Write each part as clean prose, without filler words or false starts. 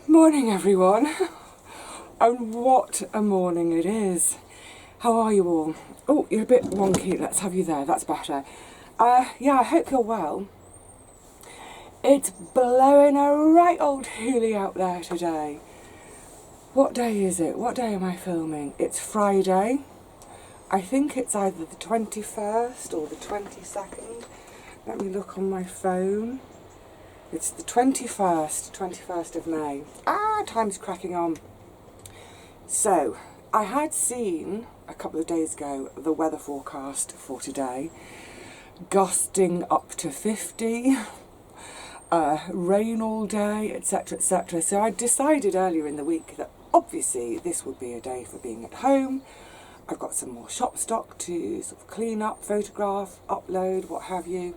Morning everyone, and what a morning it is. How are you all? Oh, you're a bit wonky, let's have you there, that's better. Yeah, I hope you're well. It's blowing a right old hoolie out there today. What day is it? What day am I filming? It's Friday. I think it's either the 21st or the 22nd. Let me look on my phone. It's the 21st of May. Time's cracking on. So, I had seen a couple of days ago the weather forecast for today. Gusting up to 50, rain all day, etc, etc. So I decided earlier in the week that obviously this would be a day for being at home. I've got some more shop stock to sort of clean up, photograph, upload, what have you.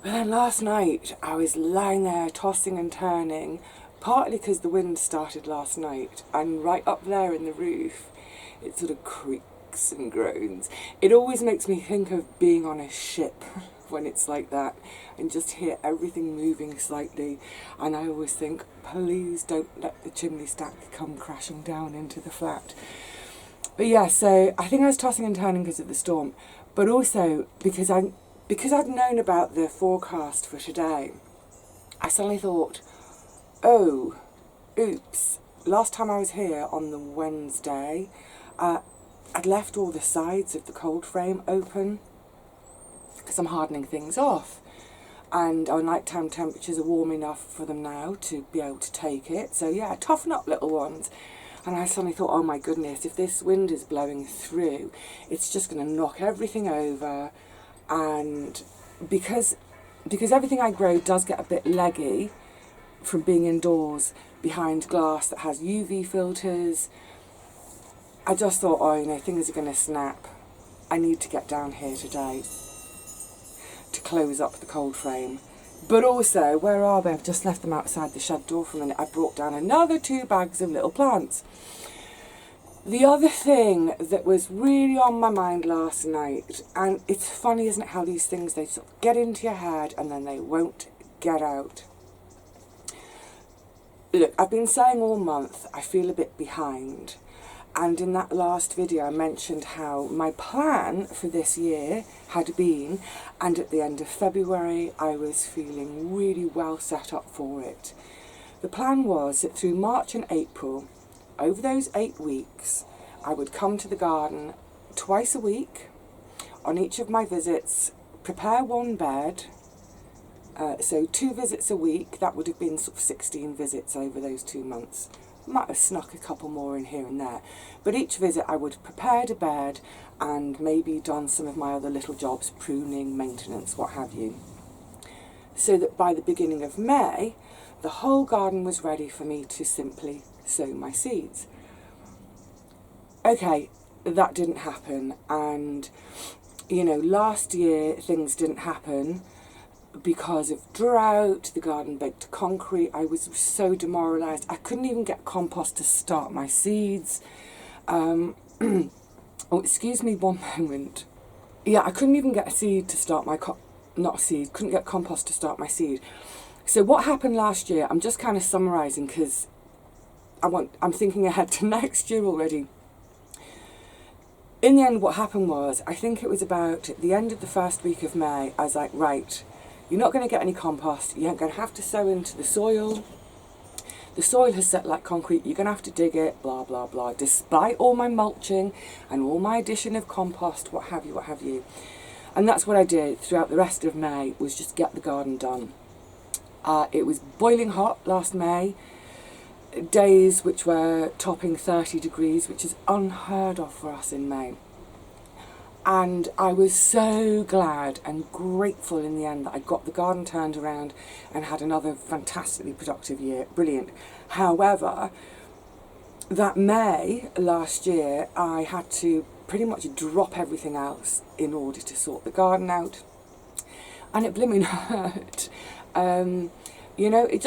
But then last night I was lying there tossing and turning, partly because the wind started last night, and right up there in the roof it sort of creaks and groans. It always makes me think of being on a ship when it's like that and just hear everything moving slightly, and I always think, please don't let the chimney stack come crashing down into the flat. But yeah, so I think I was tossing and turning because of the storm, but also because I'd known about the forecast for today. I suddenly thought, oh, oops, last time I was here on the Wednesday, I'd left all the sides of the cold frame open because I'm hardening things off, and our nighttime temperatures are warm enough for them now to be able to take it. So yeah, toughen up, little ones. And I suddenly thought, oh my goodness, if this wind is blowing through, it's just going to knock everything over. And because everything I grow does get a bit leggy from being indoors behind glass that has UV filters, I just thought, oh, you know, things are going to snap. I need to get down here today to close up the cold frame. But also, where are they? I've just left them outside the shed door for a minute. I brought down another 2 bags of little plants. The other thing that was really on my mind last night, and it's funny, isn't it, how these things, they sort of get into your head and then they won't get out. Look, I've been saying all month I feel a bit behind, and in that last video I mentioned how my plan for this year had been, and at the end of February I was feeling really well set up for it. The plan was that through March and April, over those 8 weeks, I would come to the garden twice a week on each of my visits, prepare one bed, so 2 visits a week. That would have been sort of 16 visits over those 2 months. Might have snuck a couple more in here and there, but each visit I would have prepared a bed and maybe done some of my other little jobs, pruning, maintenance, what have you, so that by the beginning of May the whole garden was ready for me to simply sow my seeds. Okay, that didn't happen, and you know, last year things didn't happen because of drought. The garden baked to concrete. I was so demoralised. I couldn't even get compost to start my seeds. Oh, excuse me one moment. Yeah, I couldn't even get a seed to start my couldn't get compost to start my seed. So what happened last year, I'm just kind of summarising because I'm thinking ahead to next year already. In the end, what happened was, I think it was about the end of the first week of May, I was like, right, you're not going to get any compost, you ain't going to have to sow into the soil. The soil has set like concrete, you're going to have to dig it, blah, blah, blah. Despite all my mulching and all my addition of compost, what have you, what have you. And that's what I did throughout the rest of May, was just get the garden done. It was boiling hot last May, days which were topping 30 degrees, which is unheard of for us in May. And I was so glad and grateful in the end that I got the garden turned around and had another fantastically productive year. Brilliant. However, that May last year, I had to pretty much drop everything else in order to sort the garden out. And it blimmin' hurt. You know, it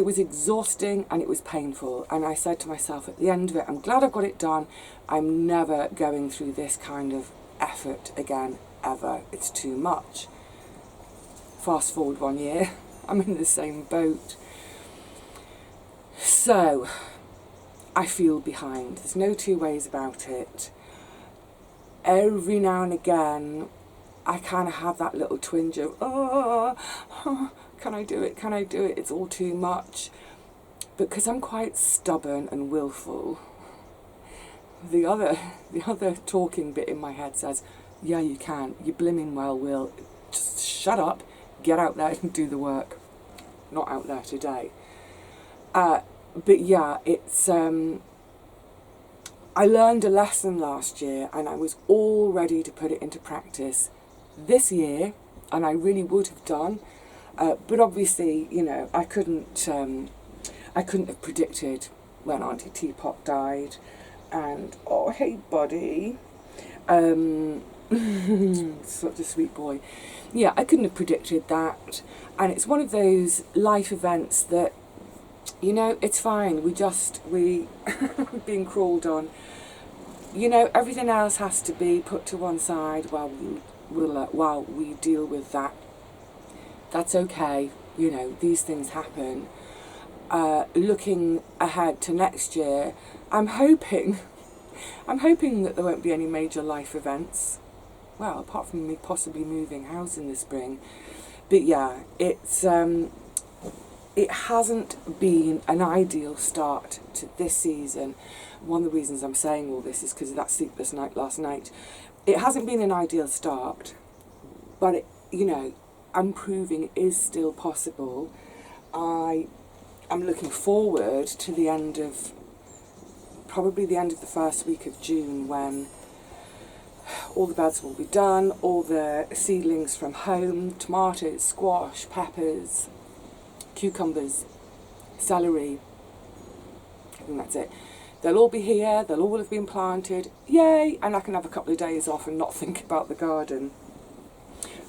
was exhausting and it was painful, and I said to myself at the end of it, I'm glad I got it done. I'm never going through this kind of effort again, ever. It's too much. Fast forward 1 year I'm in the same boat. So, I feel behind. There's no two ways about it. Every now and again, I kind of have that little twinge of, can I do it? Can I do it? It's all too much. Because I'm quite stubborn and willful, the other talking bit in my head says, yeah, you can. You blimmin' well will. Just shut up, get out there and do the work. Not out there today. But yeah, it's... I learned a lesson last year and I was all ready to put it into practice this year, and I really would have done. But obviously, you know, I couldn't have predicted when Auntie Teapot died. And, oh, hey, buddy. Such a sweet boy. Yeah, I couldn't have predicted that. And it's one of those life events that, you know, it's fine. We being crawled on. You know, everything else has to be put to one side while we deal with that. That's okay. You know, these things happen. Looking ahead to next year, I'm hoping that there won't be any major life events. Well, apart from me possibly moving house in the spring. But yeah, it hasn't been an ideal start to this season. One of the reasons I'm saying all this is because of that sleepless night last night. It hasn't been an ideal start, but it, you know, I'm proving it is still possible. I'm looking forward to probably the end of the first week of June, when all the beds will be done, all the seedlings from home, tomatoes, squash, peppers, cucumbers, celery, I think that's it. They'll all be here, they'll all have been planted, yay, and I can have a couple of days off and not think about the garden.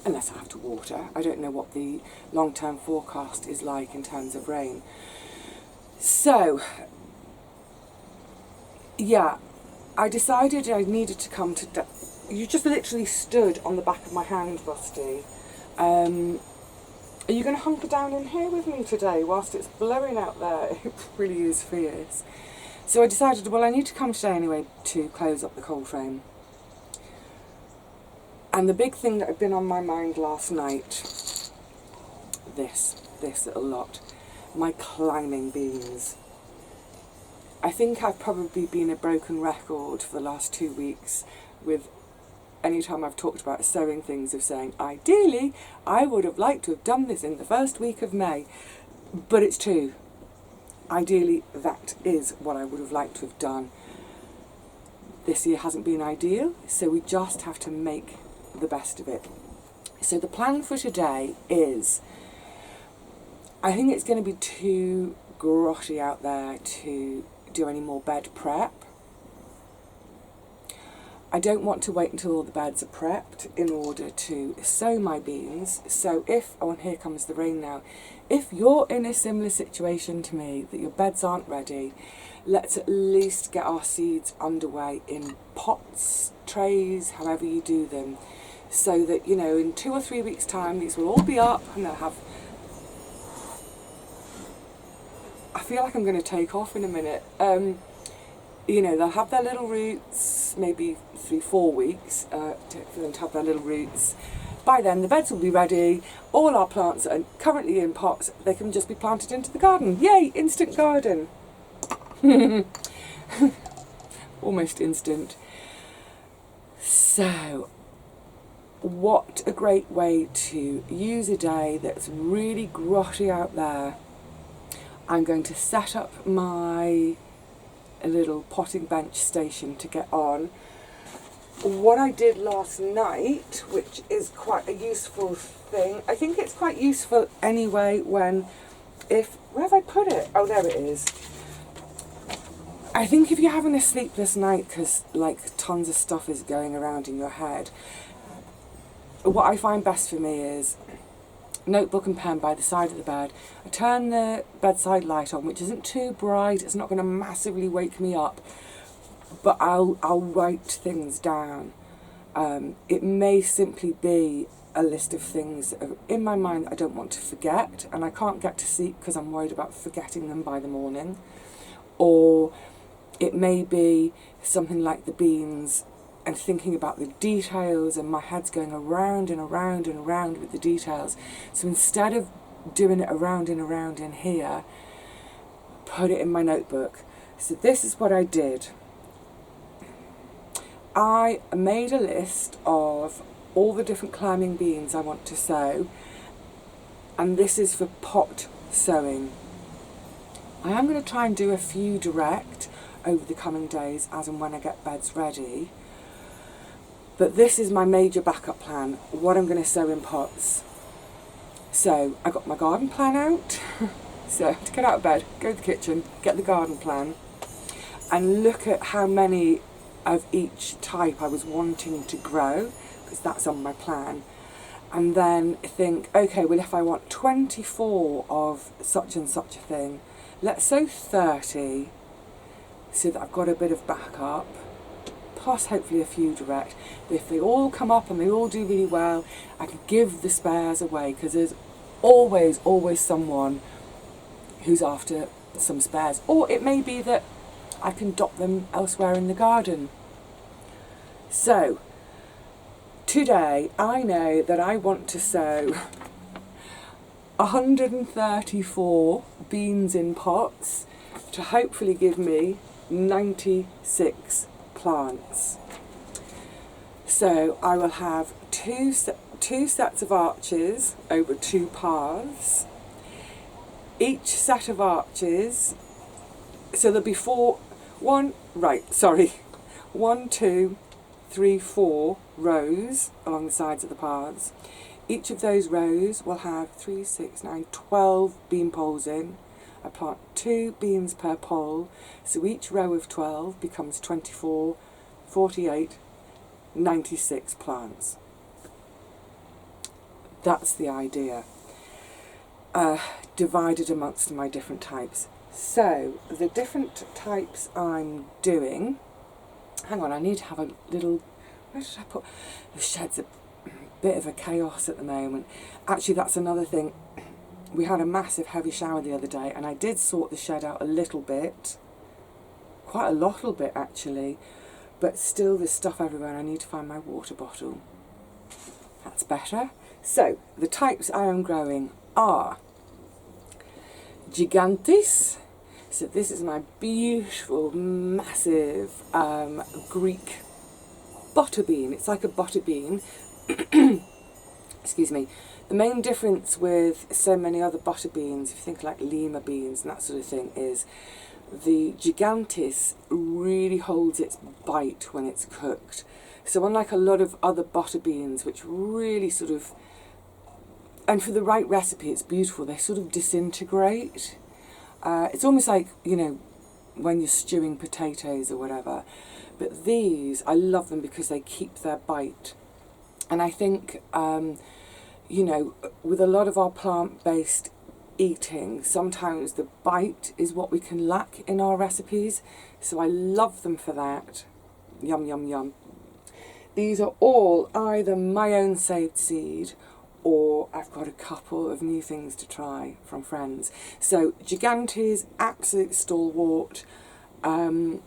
Unless I have to water. I don't know what the long-term forecast is like in terms of rain. So, yeah, I decided I needed to come to... You just literally stood on the back of my hand, Rusty. Are you going to hunker down in here with me today whilst it's blowing out there? It really is fierce. So I decided, well, I need to come today anyway to close up the cold frame. And the big thing that had been on my mind last night, this little lot, my climbing beans. I think I've probably been a broken record for the last 2 weeks with any time I've talked about sewing things of saying, ideally, I would have liked to have done this in the first week of May. But it's true. Ideally, that is what I would have liked to have done. This year hasn't been ideal, so we just have to make the best of it. So the plan for today is, I think it's going to be too grotty out there to do any more bed prep. I don't want to wait until all the beds are prepped in order to sow my beans. So if, oh, and here comes the rain now, if you're in a similar situation to me, that your beds aren't ready, let's at least get our seeds underway in pots, trays, however you do them, so that, you know, in 2 or 3 weeks' time, these will all be up and they'll have... I feel like I'm going to take off in a minute. You know, they'll have their little roots, maybe 3-4 weeks for them to have their little roots. By then, the beds will be ready. All our plants are currently in pots. They can just be planted into the garden. Yay, instant garden. Almost instant. So, what a great way to use a day that's really grotty out there. I'm going to set up my little potting bench station to get on. What I did last night, which is quite a useful thing, I think it's quite useful anyway when, where have I put it? Oh, there it is. I think if you're having a sleepless night because like tons of stuff is going around in your head, what I find best for me is notebook and pen by the side of the bed. I turn the bedside light on, which isn't too bright, it's not going to massively wake me up, but I'll write things down. It may simply be a list of things that are in my mind that I don't want to forget, and I can't get to sleep because I'm worried about forgetting them by the morning. Or it may be something like the beans and thinking about the details, and my head's going around and around and around with the details. So instead of doing it around and around in here, put it in my notebook. So this is what I did. I made a list of all the different climbing beans I want to sow, and this is for pot sowing. I am going to try and do a few direct over the coming days as and when I get beds ready, but this is my major backup plan, what I'm going to sow in pots. So I got my garden plan out. So to get out of bed, go to the kitchen, get the garden plan and look at how many of each type I was wanting to grow, because that's on my plan, and then think, okay, well, if I want 24 of such and such a thing, let's sow 30 so that I've got a bit of backup, plus hopefully a few direct. But if they all come up and they all do really well, I can give the spares away, because there's always someone who's after some spares. Or it may be that I can dot them elsewhere in the garden. So today I know that I want to sow 134 beans in pots to hopefully give me 96 plants. So I will have two sets of arches over 2 paths. Each set of arches, so there'll be 1, 2, 3, 4 rows along the sides of the paths. Each of those rows will have 3, 6, 9, 12 bean poles in. I plant 2 beans per pole, so each row of 12 becomes 24, 48, 96 plants. That's the idea, divided amongst my different types. So the different types I'm doing, hang on, I need to have a little, where did I put, the shed's a bit of a chaos at the moment. Actually, that's another thing. We had a massive heavy shower the other day, and I did sort the shed out a little bit, quite a little bit actually, but still there's stuff everywhere and I need to find my water bottle. That's better. So the types I am growing are Gigantes. So this is my beautiful, massive Greek butter bean. It's like a butter bean. Excuse me. The main difference with so many other butter beans, if you think like lima beans and that sort of thing, is the Gigantes really holds its bite when it's cooked. So unlike a lot of other butter beans, which really sort of, and for the right recipe it's beautiful, they sort of disintegrate. It's almost like, you know, when you're stewing potatoes or whatever. But these, I love them because they keep their bite. And I think, you know, with a lot of our plant-based eating, sometimes the bite is what we can lack in our recipes. So I love them for that. Yum, yum, yum. These are all either my own saved seed, or I've got a couple of new things to try from friends. So Gigantes, absolute stalwart. In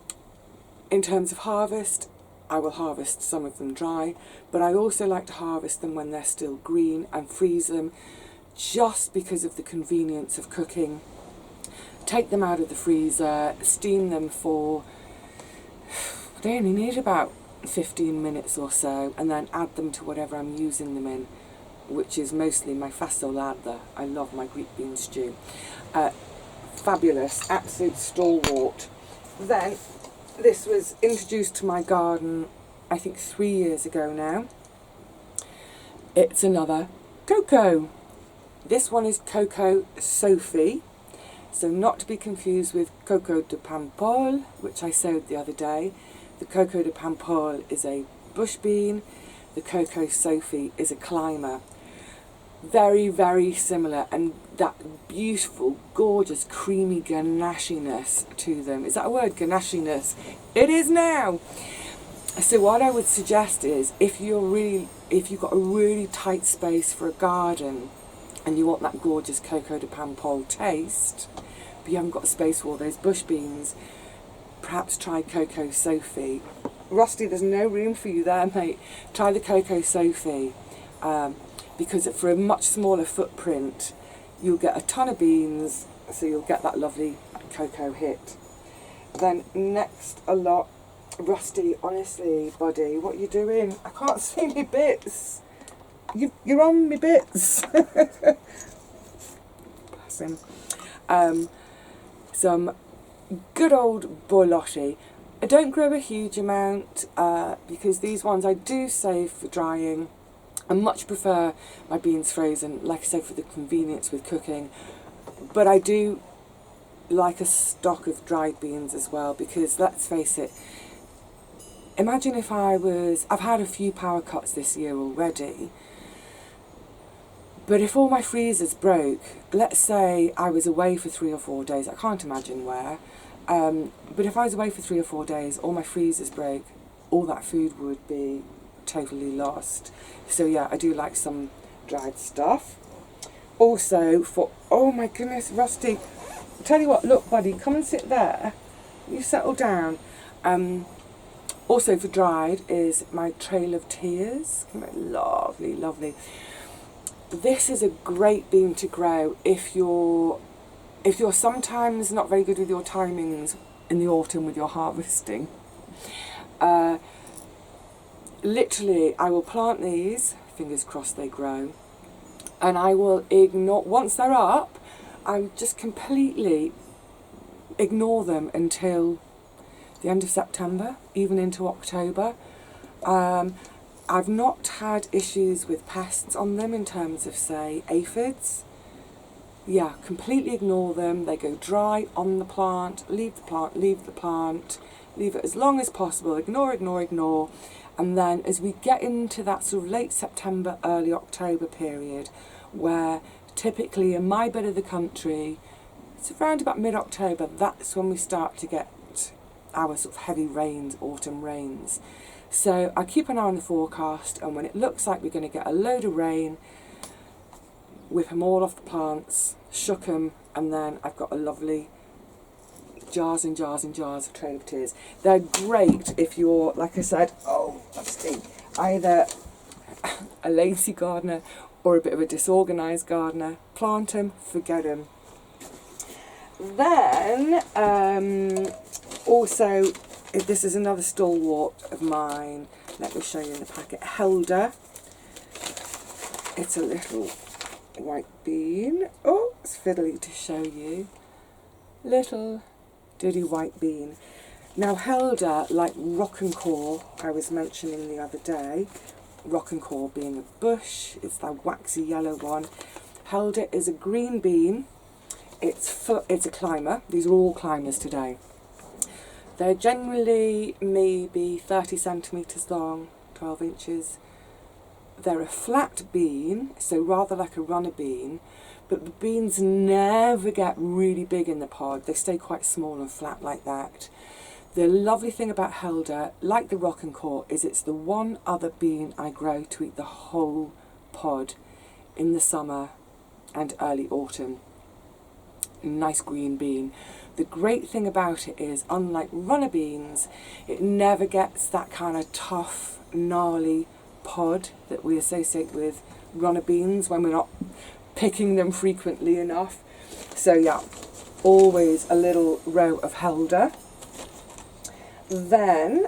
terms of harvest, I will harvest some of them dry, but I also like to harvest them when they're still green and freeze them, just because of the convenience of cooking. Take them out of the freezer, steam them for, they only need about 15 minutes or so, and then add them to whatever I'm using them in, which is mostly my fasolada. I love my Greek bean stew. Fabulous, absolute stalwart. Then this was introduced to my garden, I think 3 years ago now. It's another Coco. This one is Coco Sophie, so not to be confused with Coco de Paimpol, which I sowed the other day. The Coco de Paimpol is a bush bean, the Coco Sophie is a climber. Very, very similar, and that beautiful, gorgeous, creamy ganashiness to them. Is that a word, ganashiness? It is now! So what I would suggest is, if you're if you've got a really tight space for a garden and you want that gorgeous Coco de Pampol taste, but you haven't got space for all those bush beans, perhaps try Coco Sophie. Rusty, there's no room for you there, mate. Try the Coco Sophie, because for a much smaller footprint, you'll get a ton of beans, so you'll get that lovely cocoa hit. Then next a lot, Rusty, honestly, buddy, what are you doing? I can't see me bits. You're on me bits. Bless him. Some good old Borlotti. I don't grow a huge amount because these ones I do save for drying. I much prefer my beans frozen, like I say, for the convenience with cooking. But I do like a stock of dried beans as well, because let's face it, imagine if I've had a few power cuts this year already, but if all my freezers broke, let's say I was away for 3 or 4 days, I can't imagine where, but if I was away for 3 or 4 days, all my freezers broke, all that food would be totally lost. So yeah, I do like some dried stuff. Also for, oh my goodness, Rusty, tell you what, look buddy, come and sit there, you settle down. Also for dried is my Trail of Tears. Lovely, lovely. This is a great bean to grow if you're sometimes not very good with your timings in the autumn with your harvesting. Literally, I will plant these, fingers crossed they grow, and I will ignore, once they're up, I just completely ignore them until the end of September, even into October. I've not had issues with pests on them in terms of, say, aphids. Yeah, completely ignore them. They go dry on the plant, leave the plant, leave the plant, leave it as long as possible, ignore, ignore, ignore. And then as we get into that sort of late September, early October period, where typically in my bit of the country, it's around about mid-October, that's when we start to get our sort of heavy rains, autumn rains. So I keep an eye on the forecast, and when it looks like we're going to get a load of rain, whip them all off the plants, shook them, and then I've got a lovely jars and jars and jars of Trail of Tears. They're great if you're, like I said, either a lazy gardener or a bit of a disorganised gardener. Plant them, forget them. Then, also, if this is another stalwart of mine, let me show you in the packet, Helda. It's a little white bean. Oh, it's fiddly to show you. Little diddy white bean. Now Helda, like Rockencore, I was mentioning the other day, Rockencore being a bush, it's that waxy yellow one. Helda is a green bean. It's a climber. These are all climbers today. They're generally maybe 30 centimetres long, 12 inches. They're a flat bean, so rather like a runner bean, but the beans never get really big in the pod. They stay quite small and flat like that. The lovely thing about Helda, like the Rockencore, is it's the one other bean I grow to eat the whole pod in the summer and early autumn. Nice green bean. The great thing about it is, unlike runner beans, it never gets that kind of tough, gnarly pod that we associate with runner beans when we're not picking them frequently enough. So yeah, always a little row of Helda. Then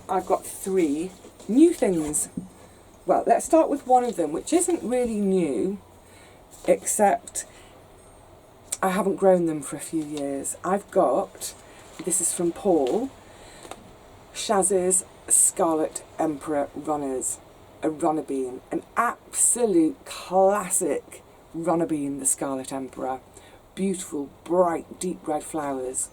I've got 3 new things. Well, let's start with one of them, which isn't really new, except I haven't grown them for a few years. I've got, this is from Paul, Shaz's Scarlet Emperor Runners, a runner bean, an absolute classic runner bean, the Scarlet Emperor. Beautiful, bright, deep red flowers.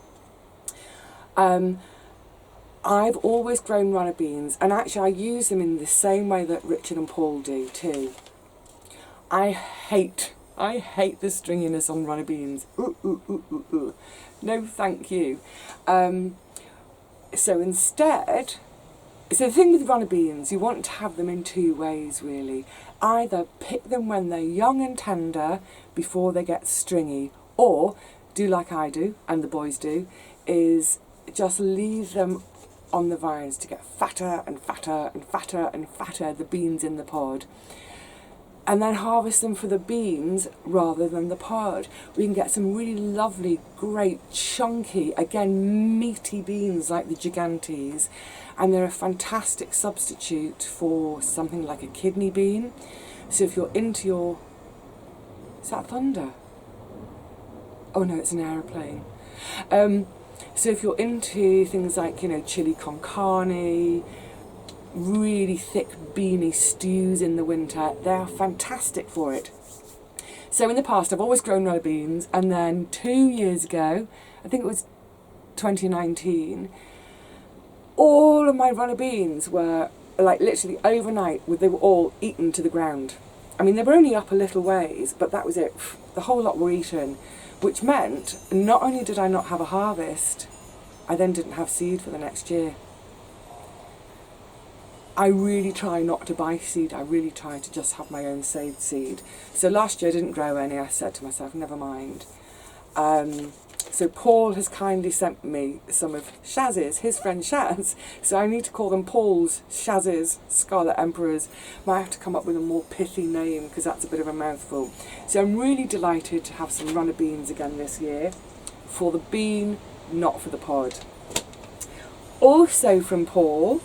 I've always grown runner beans, and actually I use them in the same way that Richard and Paul do too. I hate the stringiness on runner beans. No thank you. So instead, So the thing with runner beans, you want to have them in two ways really. Either pick them when they're young and tender before they get stringy, or do like I do and the boys do, is just leave them on the vines to get fatter and fatter and fatter and fatter, the beans in the pod. And then harvest them for the beans rather than the pod. We can get some really lovely, great, chunky, again, meaty beans like the Gigantes. And they're a fantastic substitute for something like a kidney bean. So if you're into your... Is that thunder? Oh no, it's an aeroplane. So if you're into things like, you know, chili con carne, really thick beany stews in the winter, they are fantastic for it. So in the past I've always grown runner beans, and then 2 years ago, I think it was 2019, all of my runner beans were like literally overnight, they were all eaten to the ground. I mean, they were only up a little ways, but that was it. The whole lot were eaten, which meant not only did I not have a harvest, I then didn't have seed for the next year. I really try not to buy seed. I really try to just have my own saved seed. So last year I didn't grow any. I said to myself, never mind. So Paul has kindly sent me some of Shaz's, his friend Shaz. So I need to call them Paul's, Shaz's, Scarlet Emperors. Might have to come up with a more pithy name because that's a bit of a mouthful. So I'm really delighted to have some runner beans again this year. For the bean, not for the pod. Also from Paul,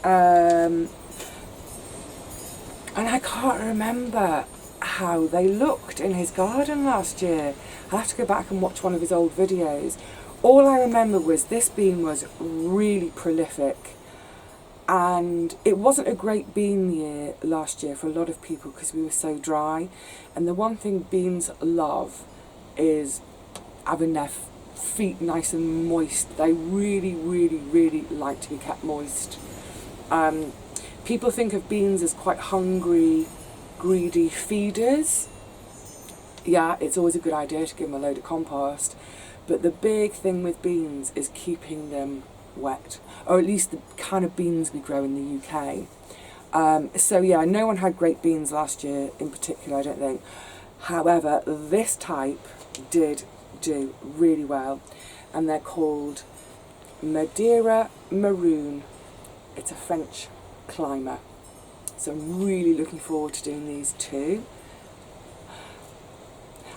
and I can't remember how they looked in his garden last year. I'll have to go back and watch one of his old videos. All I remember was this bean was really prolific, and it wasn't a great bean year last year for a lot of people because we were so dry. And the one thing beans love is having their feet nice and moist. They really, really, really like to be kept moist. People think of beans as quite hungry, greedy feeders. Yeah, it's always a good idea to give them a load of compost, but the big thing with beans is keeping them wet, or at least the kind of beans we grow in the UK. So yeah, no one had great beans last year in particular, I don't think. However, this type did do really well, and they're called Madeira Maroon. It's a French climber. So I'm really looking forward to doing these too.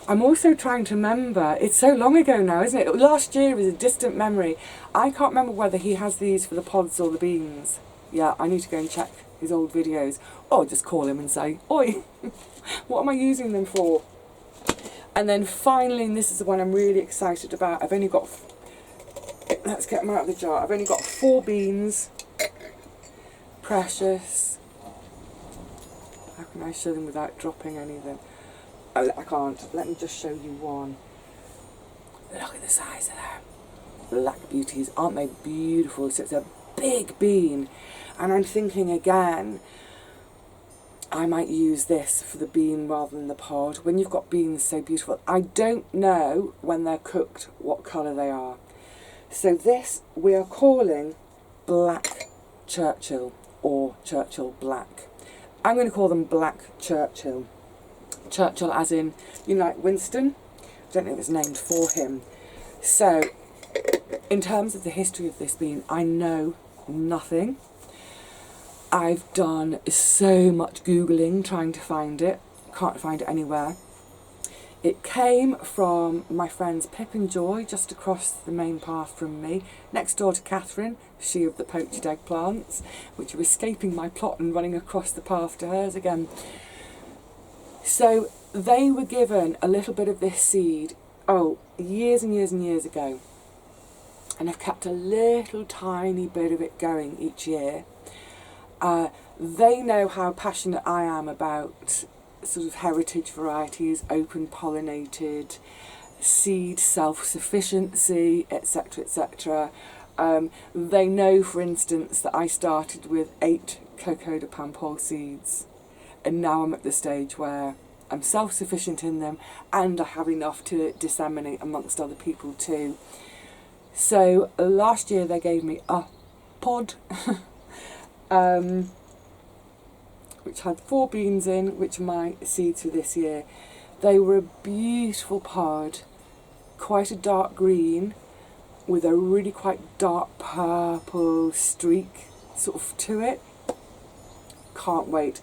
I'm also trying to remember, it's so long ago now, isn't it? Last year was a distant memory. I can't remember whether he has these for the pods or the beans. Yeah, I need to go and check his old videos. Or just call him and say, oi, what am I using them for? And then finally, and this is the one I'm really excited about, I've only got, let's get them out of the jar. I've only got 4 beans. Precious. How can I show them without dropping anything? Oh, I can't. Let me just show you one. Look at the size of them. Black beauties. Aren't they beautiful? So it's a big bean. And I'm thinking again, I might use this for the bean rather than the pod. When you've got beans so beautiful. I don't know when they're cooked what colour they are. So this we are calling Black Churchill, or Churchill Black. I'm going to call them Black Churchill. Churchill as in, you know, like Winston? I don't know if it's named for him. So, in terms of the history of this bean, I know nothing. I've done so much Googling trying to find it. Can't find it anywhere. It came from my friends Pip and Joy, just across the main path from me, next door to Catherine, she of the poached eggplants, which are escaping my plot and running across the path to hers again. So they were given a little bit of this seed, years and years and years ago. And I've kept a little tiny bit of it going each year. They know how passionate I am about sort of heritage varieties, open pollinated, seed self-sufficiency, etc, etc. They know, for instance, that I started with 8 Coco de Pampol seeds, and now I'm at the stage where I'm self-sufficient in them and I have enough to disseminate amongst other people too. So last year they gave me a pod which had 4 beans in, which are my seeds for this year. They were a beautiful pod, quite a dark green, with a really quite dark purple streak sort of to it. Can't wait.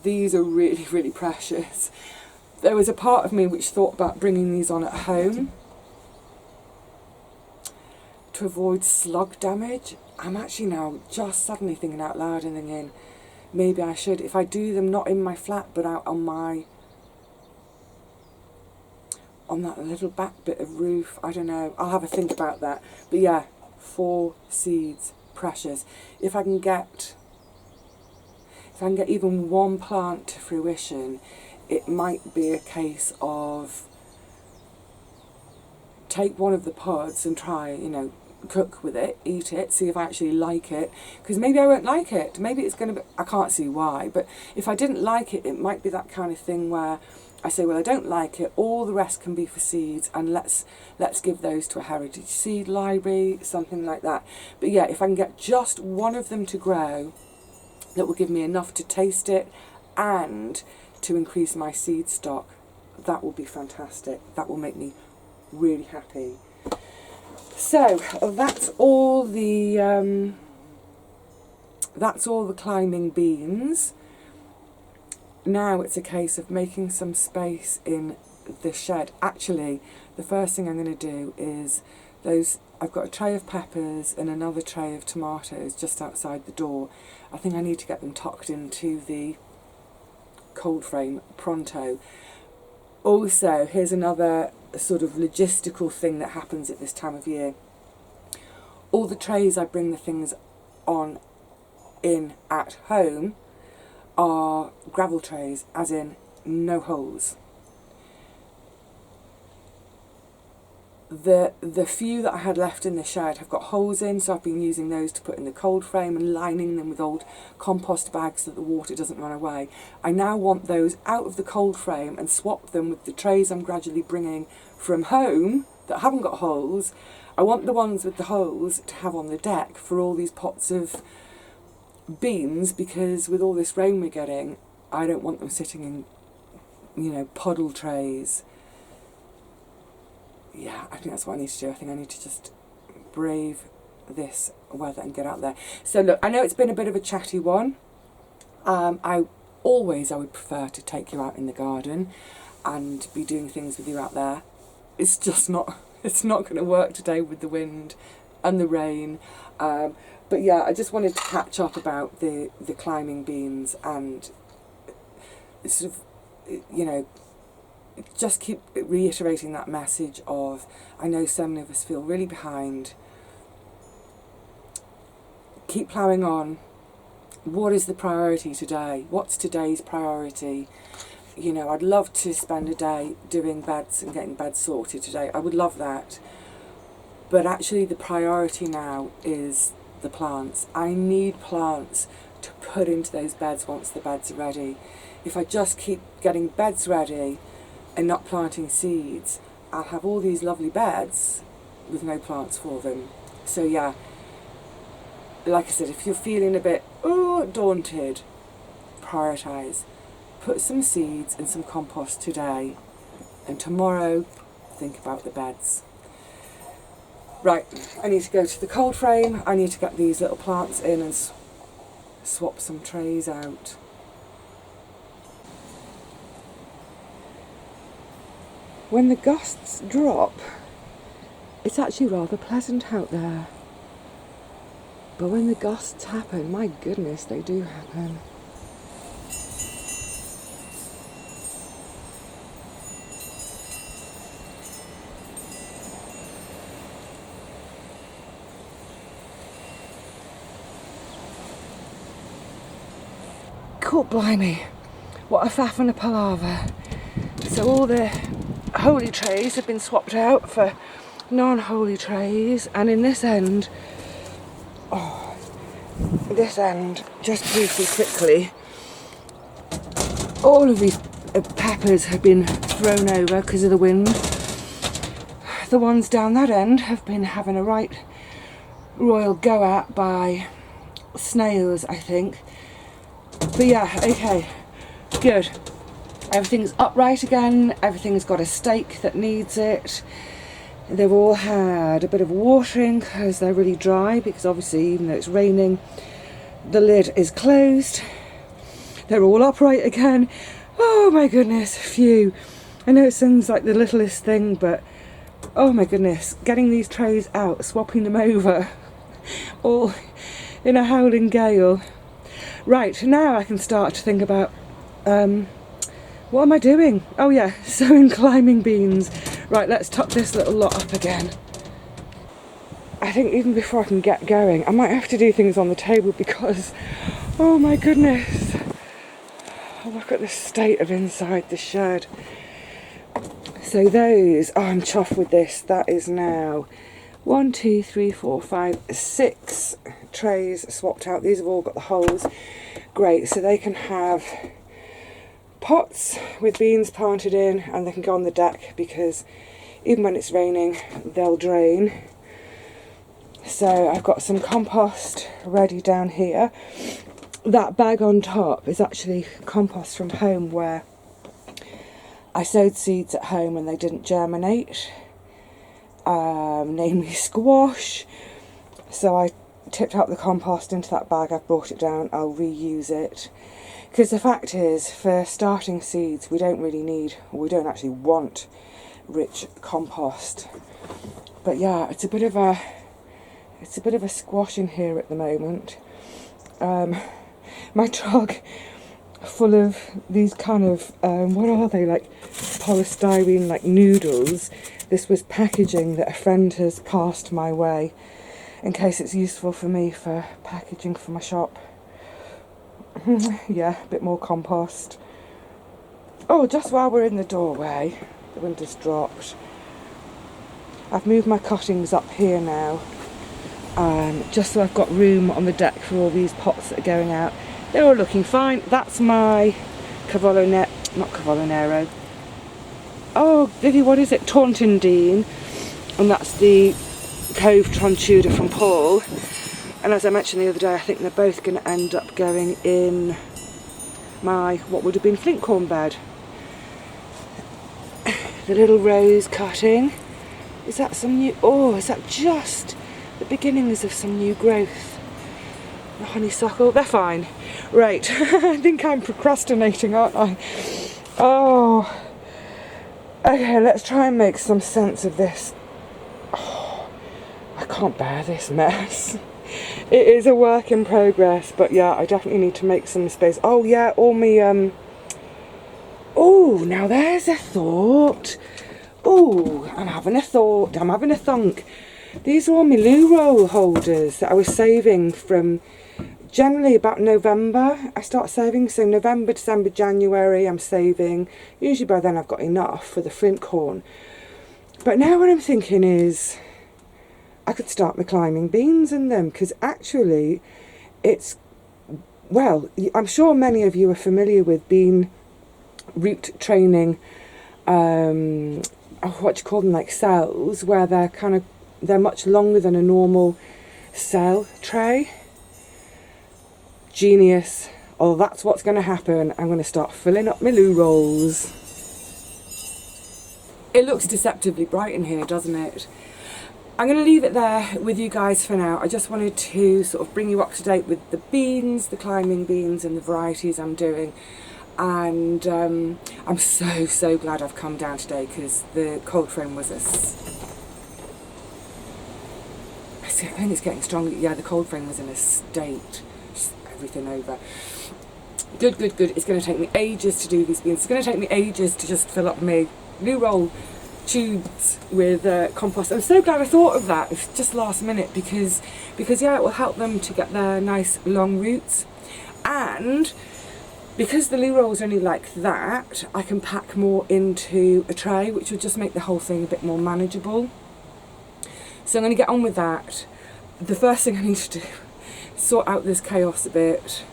These are really, really precious. There was a part of me which thought about bringing these on at home to avoid slug damage. I'm actually now just suddenly thinking out loud and thinking, maybe I should, if I do them not in my flat but out on that little back bit of roof. I don't know, I'll have a think about that. But yeah, 4 seeds, precious. If I can get even one plant to fruition, it might be a case of take one of the pods and try, you know, cook with it, eat it, see if I actually like it, because maybe I won't like it, maybe it's going to be, I can't see why, but if I didn't like it, it might be that kind of thing where I say, well, I don't like it, all the rest can be for seeds, and let's give those to a heritage seed library, something like that. But yeah, if I can get just one of them to grow that will give me enough to taste it and to increase my seed stock, that will be fantastic. That will make me really happy. So that's all the climbing beans. Now it's a case of making some space in the shed. Actually, the first thing I'm going to do is I've got a tray of peppers and another tray of tomatoes just outside the door. I think I need to get them tucked into the cold frame pronto. Also, here's another sort of logistical thing that happens at this time of year. All the trays I bring the things on in at home are gravel trays, as in no holes. The few that I had left in the shed have got holes in, so I've been using those to put in the cold frame and lining them with old compost bags so that the water doesn't run away. I now want those out of the cold frame and swap them with the trays I'm gradually bringing from home that haven't got holes. I want the ones with the holes to have on the deck for all these pots of beans, because with all this rain we're getting, I don't want them sitting in, you know, puddle trays. Yeah, I think that's what I need to do. I think I need to just brave this weather and get out there. So look, I know it's been a bit of a chatty one. I would prefer to take you out in the garden and be doing things with you out there. It's just not, it's not going to work today with the wind and the rain. But yeah, I just wanted to catch up about the climbing beans and sort of, you know, just keep reiterating that message of, I know so many of us feel really behind. Keep ploughing on. What is the priority today? What's today's priority? You know, I'd love to spend a day doing beds and getting beds sorted today. I would love that. But actually the priority now is the plants. I need plants to put into those beds once the beds are ready. If I just keep getting beds ready and not planting seeds, I'll have all these lovely beds with no plants for them. So yeah, like I said, if you're feeling a bit daunted, prioritise. Put some seeds and some compost today, and tomorrow think about the beds. Right, I need to go to the cold frame. I need to get these little plants in and swap some trays out. When the gusts drop, it's actually rather pleasant out there. But when the gusts happen, my goodness, they do happen. God blimey, what a faff and a palaver. So all the holy trays have been swapped out for non-holy trays, and in this end, just briefly, quickly, all of these peppers have been thrown over because of the wind. The ones down that end have been having a right royal go at by snails, I think. But yeah, okay, good. Everything's upright again, everything's got a stake that needs it. They've all had a bit of watering because they're really dry, because obviously even though it's raining, the lid is closed. They're all upright again. Oh my goodness, phew. I know it sounds like the littlest thing, but oh my goodness, getting these trays out, swapping them over, all in a howling gale. Right, now I can start to think about, what am I doing? Oh yeah, sowing climbing beans. Right, let's tuck this little lot up again. I think even before I can get going, I might have to do things on the table because, oh my goodness, look at the state of inside the shed. So those, oh, I'm chuffed with this. That is now 1, 2, 3, 4, 5, 6 trays swapped out. These have all got the holes. Great, so they can have pots with beans planted in, and they can go on the deck because even when it's raining they'll drain. So I've got some compost ready down here. That bag on top is actually compost from home, where I sowed seeds at home and they didn't germinate, namely squash. So I tipped out the compost into that bag. I've brought it down, I'll reuse it. Because the fact is, for starting seeds, we don't really need, or we don't actually want rich compost. But yeah, it's a bit of a squash in here at the moment. My truck full of these kind of, what are they, like polystyrene, like noodles. This was packaging that a friend has passed my way in case it's useful for me for packaging for my shop. Yeah, a bit more compost. Oh, just while we're in the doorway, the wind has dropped. I've moved my cuttings up here now, just so I've got room on the deck for all these pots that are going out. They're all looking fine. That's my not Cavallo Nero. Oh, Vivi, what is it? Taunton-Dean. And that's the Cove Trontuda from Paul. And as I mentioned the other day, I think they're both going to end up going in my, what would have been flint corn bed. The little rose cutting. Is that some new, oh, is that just the beginnings of some new growth? The honeysuckle, they're fine. Right, I think I'm procrastinating, aren't I? Oh. Okay, let's try and make some sense of this. Oh, I can't bear this mess. It is a work in progress, but yeah, I definitely need to make some space. Oh yeah, all me, oh, now there's a thought. Oh, I'm having a thought, I'm having a thunk. These are all my loo roll holders that I was saving from generally about November. I start saving, so November, December, January I'm saving. Usually by then I've got enough for the flint corn. But now what I'm thinking is, I could start my climbing beans in them, because actually it's, well, I'm sure many of you are familiar with bean root training, what do you call them, like cells, where they're much longer than a normal cell tray. Genius. Oh, that's what's going to happen. I'm going to start filling up my loo rolls. It looks deceptively bright in here, doesn't it? I'm going to leave it there with you guys for now. I just wanted to sort of bring you up to date with the beans, the climbing beans and the varieties I'm doing. And I'm so glad I've come down today, because the cold frame was I think it's getting stronger. Yeah, the cold frame was in a state. Just everything over. Good. It's going to take me ages to do these beans. It's going to take me ages to just fill up my loo roll tubes with compost. I'm so glad I thought of that. It's just last minute, because yeah, it will help them to get their nice long roots, and because the loo roll is only like that, I can pack more into a tray, which will just make the whole thing a bit more manageable. So I'm going to get on with that. The first thing I need to do is sort out this chaos a bit.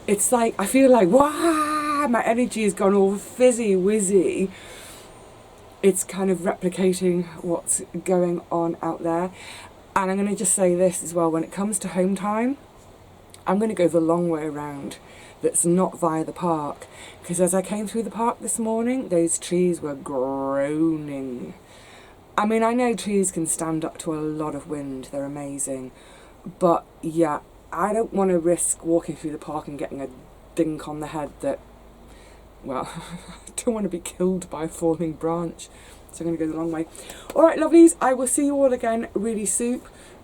It's like, I feel like, wow, my energy has gone all fizzy wizzy. It's kind of replicating what's going on out there. And I'm going to just say this as well, when it comes to home time, I'm going to go the long way around, that's not via the park, because as I came through the park this morning, those trees were groaning. I mean, I know trees can stand up to a lot of wind, they're amazing, but yeah, I don't want to risk walking through the park and getting a dink on the head that, well, I don't want to be killed by a falling branch, so I'm going to go the long way. Alright lovelies, I will see you all again really soon.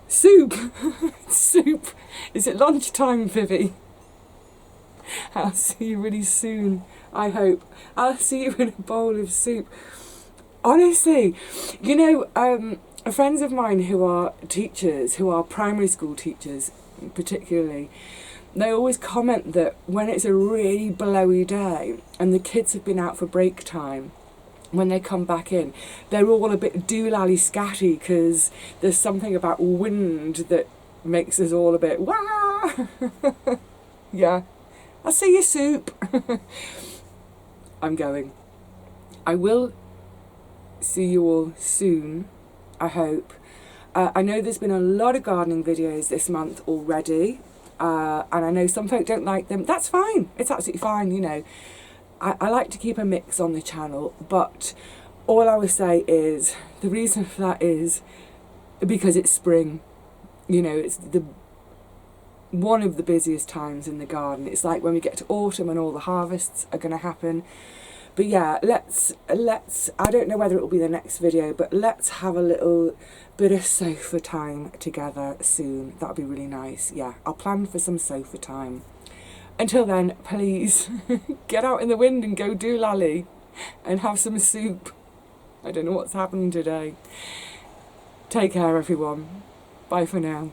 Soup! Soup! Is it lunchtime, Vivi? I'll see you really soon, I hope. I'll see you in a bowl of soup. Honestly, you know, friends of mine who are teachers, who are primary school teachers particularly, they always comment that when it's a really blowy day and the kids have been out for break time, when they come back in, they're all a bit doolally scatty because there's something about wind that makes us all a bit wah. Yeah, I'll see you soup. I'm going. I will see you all soon, I hope. I know there's been a lot of gardening videos this month already, and I know some folk don't like them. That's fine, it's absolutely fine, you know. I like to keep a mix on the channel, but all I will say is the reason for that is because it's spring. You know, it's one of the busiest times in the garden. It's like when we get to autumn and all the harvests are going to happen. But yeah, let's I don't know whether it will be the next video, but let's have a little bit of sofa time together soon. That'll be really nice. Yeah, I'll plan for some sofa time. Until then, please get out in the wind and go doolally and have some soup. I don't know what's happening today. Take care, everyone. Bye for now.